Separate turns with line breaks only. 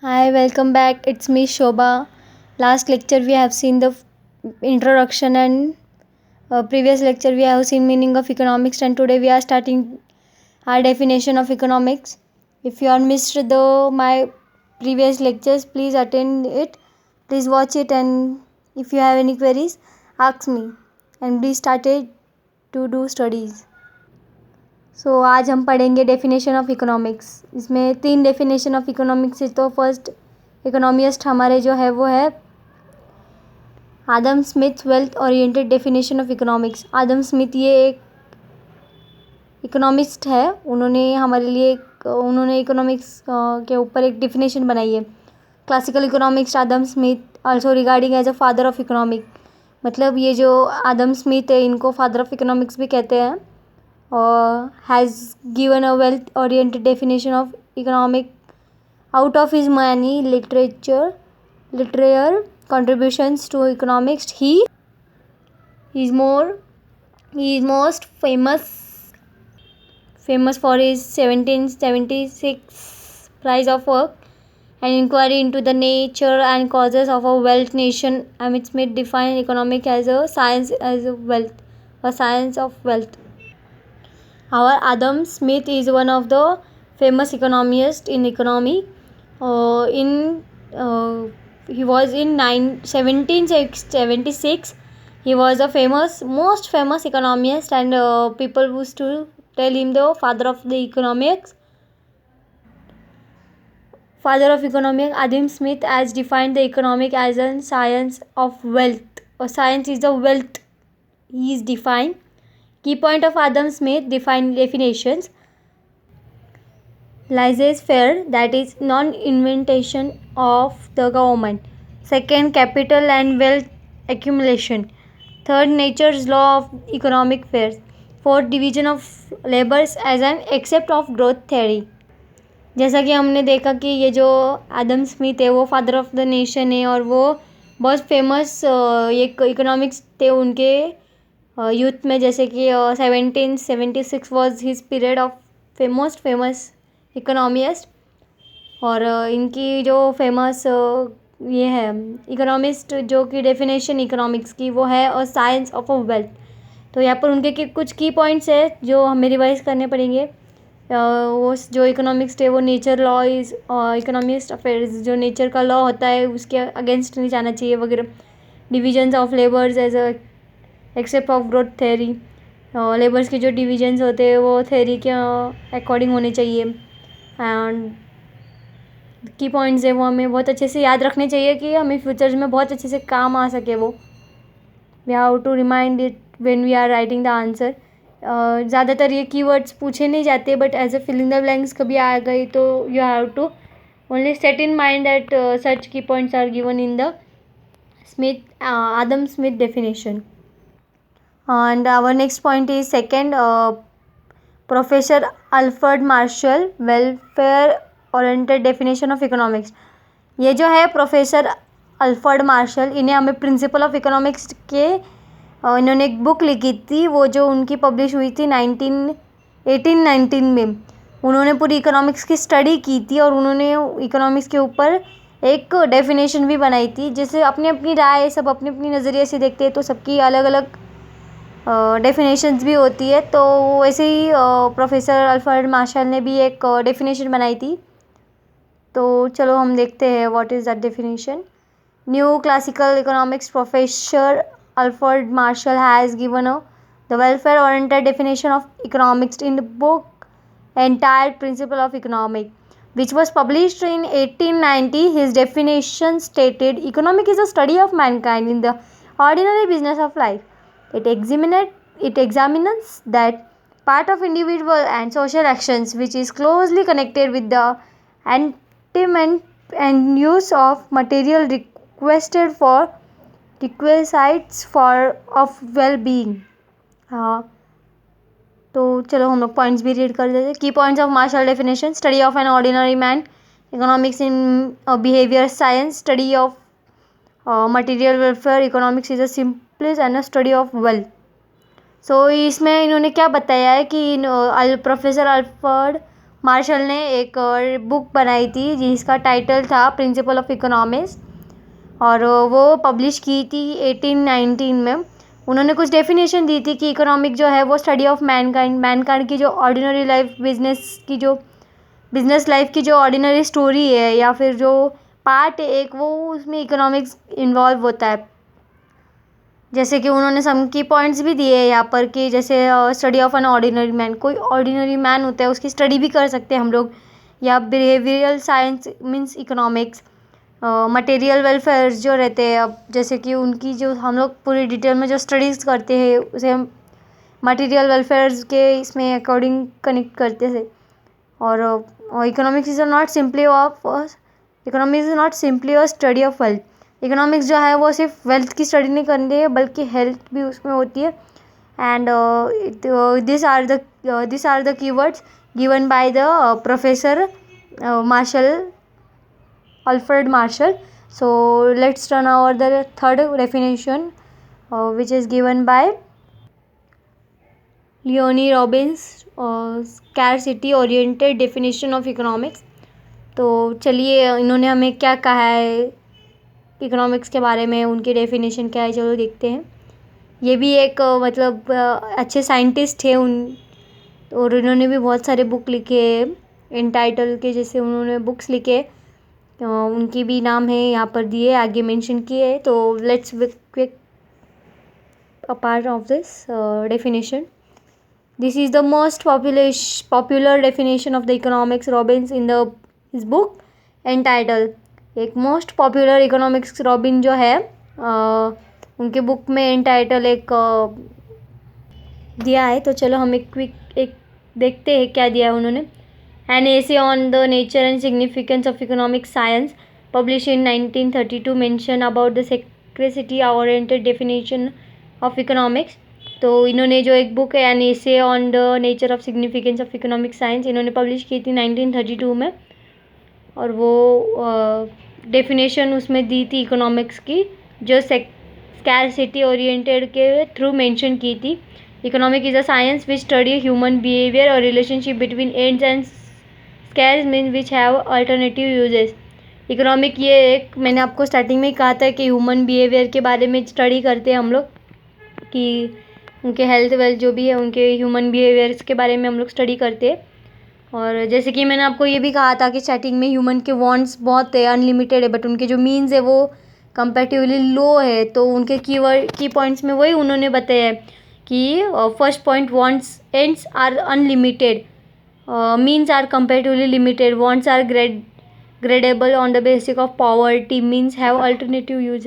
Hi, welcome back. It's me, Shobha. Last lecture we have seen the introduction and previous lecture we have seen meaning of economics, and today we are starting our definition of economics. If you are missed the my previous lectures, please attend it. Please watch it, and if you have any queries, ask me. And be started to do studies. आज हम पढ़ेंगे definition of economics. इसमें 3 definition of economics है. तो first economist हमारे जो है वो है Adam Smith. Wealth oriented definition of economics. Adam Smith ये एक इकोनॉमिस्ट है. उन्होंने इकोनॉमिक्स के ऊपर एक डेफिनेशन बनाई है. Classical economics Adam Smith also regarding as a father of economic. मतलब ये जो आदम स्मिथ है इनको फादर ऑफ इकोनॉमिक्स भी कहते हैं. Has given a wealth oriented definition of economic out of his many literary contributions to economics. He is most famous for his 1776 prize of work, an inquiry into the nature and causes of a wealth nation. Amit Smith defined economic as a science of wealth. Our Adam Smith is one of the famous economists in economy. He was in 1776. He was a most famous economist, and people used to tell him the father of economics. Adam Smith has defined the economic as a science of wealth. A science is a wealth. He is defined. Key point of Adam Smith definitions: laissez-faire, that is non-invention of the government. Second, capital and wealth accumulation. Third, nature's law of economic affairs. Fourth, division of labors as an accept of growth theory. जैसा कि हमने देखा कि ये जो आदम Smith है वो father of the nation है और वो बहुत फेमस एक इकोनॉमिक्स थे उनके यूथ में. जैसे कि 1776 was his period of most famous economist. और इनकी जो फेमस ये है इकोनॉमिस्ट जो कि डेफिनेशन इकोनॉमिक्स की वो है और साइंस ऑफ अ वेल्थ. तो यहाँ पर उनके कुछ की पॉइंट्स है जो हमें रिवाइज करने पड़ेंगे. वो जो इकोनॉमिक्स है वो nature law is economist affairs, जो नेचर का लॉ होता है उसके अगेंस्ट नहीं जाना चाहिए वगैरह. Divisions of labours as a except of growth theory. Labours के जो डिविजन्स होते हैं वो थेरी के अकॉर्डिंग होने चाहिए. एंड की पॉइंट्स है वो हमें बहुत अच्छे से याद रखने चाहिए कि हमें फ्यूचर्स में बहुत अच्छे से काम आ सके वो. We have to remind it when we are writing the answer. ज़्यादातर ये कीवर्ड्स पूछे नहीं जाते but as a filling the blanks कभी आ गई तो you have to only set in mind that such key points are given in the Adam Smith definition. And our next point is second, Professor Alfred Marshall welfare oriented definition of economics. ये जो है professor Alfred Marshall, इन्हें हमें principle of economics के इन्होंने एक book लिखी थी वो जो उनकी पब्लिश हुई थी 1819 में. उन्होंने पूरी इकोनॉमिक्स की स्टडी की थी और उन्होंने इकोनॉमिक्स के ऊपर एक डेफिनेशन भी बनाई थी. जैसे अपनी अपनी राय सब अपनी अपनी नज़रिए से देखते हैं तो सबकी अलग अलग डेफिनेशंस भी होती है. तो वैसे ही प्रोफेसर अल्फ्रेड मार्शल ने भी एक डेफिनेशन बनाई थी. तो चलो हम देखते हैं what is that definition. New classical economics professor Alfred Marshall has given the welfare oriented definition of economics in the book entire principle of economic, which was published in 1890. His definition stated, economic is a study of mankind in the ordinary business of life. It examines that part of individual and social actions which is closely connected with the attainment and use of material requisites of well-being. तो चलो हम लोग points भी read कर देते हैं. Key points of Marshall definition: study of an ordinary man, economics in behaviour science, study of material welfare, economics is a simplest and a study of wealth. So इसमें इन्होंने क्या बताया है कि प्रोफेसर अल्फ्रेड मार्शल ने एक book बनाई थी जिसका टाइटल था प्रिंसिपल ऑफ इकोनॉमिक्स, और वो पब्लिश की थी 1819 में। उन्होंने कुछ डेफिनेशन दी थी कि इकोनॉमिक जो है वो स्टडी ऑफ मैनकाइंड की जो ऑर्डिनरी लाइफ, बिजनेस लाइफ की जो ऑर्डिनरी स्टोरी है या फिर जो पार्ट है एक, वो उसमें इकोनॉमिक्स इन्वॉल्व होता है। जैसे कि उन्होंने सम की पॉइंट्स भी दिए हैं यहाँ पर कि जैसे study of an ordinary man, कोई ऑर्डिनरी मैन होता है उसकी स्टडी भी कर सकते हैं हम लोग, या behavioural science means economics. Material welfare जो रहते हैं, अब जैसे कि उनकी जो हम लोग पूरी डिटेल में जो स्टडीज़ करते हैं उसे हम मटेरियल वेलफेयर के इसमें अकॉर्डिंग कनेक्ट करते थे। और economics is not simply a study of wealth. Economics जो है वो सिर्फ वेल्थ की स्टडी नहीं करती है बल्कि हेल्थ भी उसमें होती है। And this are the keywords given by the professor Marshall, Alfred Marshall. So let's turn over the third definition, which is given by Leone Robins, scarcity oriented definition of economics. तो चलिए इन्होंने हमें क्या कहा है इकोनॉमिक्स के बारे में, उनकी डेफिनेशन क्या है, चलो देखते हैं। ये भी एक मतलब अच्छे साइंटिस्ट है और इन्होंने भी बहुत सारे बुक लिखे हैं इन टाइटल के, जैसे उन्होंने बुक्स लिखे, उनकी भी नाम है यहाँ पर दिए, आगे मेंशन किए। तो let's quick a part of this definition. This is the most popular definition of the economics Robbins in his book entitled एक मोस्ट पॉपुलर इकोनॉमिक्स रॉबिन जो है उनके बुक में entitled एक दिया है। तो चलो हम एक देखते हैं क्या दिया है उन्होंने। An essay on the nature and significance of economic science published in 1932 mention about the scarcity oriented definition of economics. तो इन्होंने जो एक बुक है an essay on the nature of significance of economic science इन्होंने publish की थी 1932 में, और वो डेफिनेशन उसमें दी थी इकोनॉमिक्स की जो स्कैरसिटी ओरिएंटेड के थ्रू मेंशन की थी। Economic is a science which study human behaviour और relationship between ends and scarce mean which have alternative uses. Economic ये एक, मैंने आपको स्टार्टिंग में ही कहा था कि ह्यूमन बिहेवियर के बारे में स्टडी करते हैं हम लोग, कि उनके हेल्थ वेल्थ जो भी है उनके ह्यूमन बिहेवियर्स के बारे में हम लोग स्टडी करते हैं। और जैसे कि मैंने आपको ये भी कहा था कि स्टार्टिंग में ह्यूमन के वांट्स बहुत है, अनलिमिटेड है, बट उनके जो मीन्स है वो कंपैरेटिवली लो है। तो उनके की पॉइंट्स में वही उन्होंने बताया है कि first point, wants ends are unlimited, means are comparatively limited, wants are gradable on the basis of poverty, means have alternative uses.